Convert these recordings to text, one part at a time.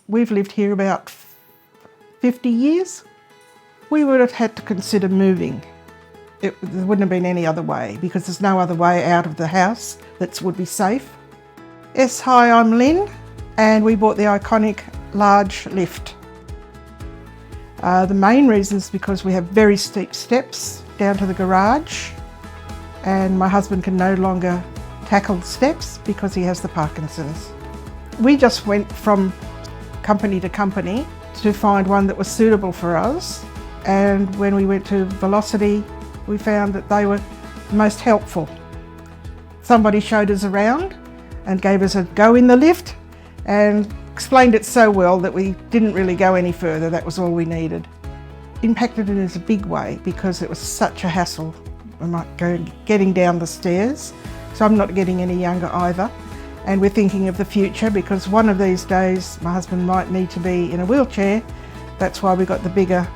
We've lived here about 50 years. We would have had to consider moving. There wouldn't have been any other way because there's no other way out of the house that would be safe. Yes, hi, I'm Lynn, and we bought the iconic large lift. The main reason is because we have very steep steps down to the garage, and my husband can no longer tackle steps because he has the Parkinson's. We just went from company to company to find one that was suitable for us, and when we went to Velocity, we found that they were most helpful. Somebody showed us around and gave us a go in the lift and explained it so well that we didn't really go any further. That was all we needed. Impacted it in a big way because it was such a hassle getting down the stairs. So I'm not getting any younger either. And we're thinking of the future because one of these days my husband might need to be in a wheelchair. That's why we got the bigger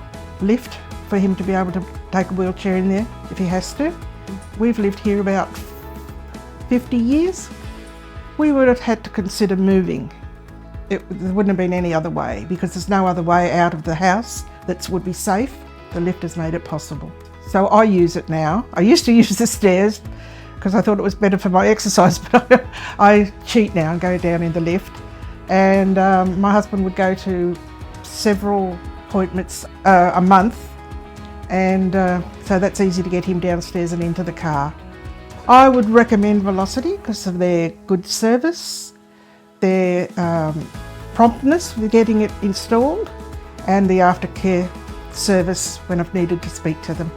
lift for him to be able to take a wheelchair in there if he has to. We've lived here about 50 years. We would have had to consider moving. There wouldn't have been any other way because there's no other way out of the house that would be safe. The lift has made it possible. So I use it now. I used to use the stairs because I thought it was better for my exercise, but I cheat now and go down in the lift. And my husband would go to several appointments a month, and so that's easy to get him downstairs and into the car. I would recommend Velocity because of their good service, their promptness with getting it installed, and the aftercare service when I've needed to speak to them.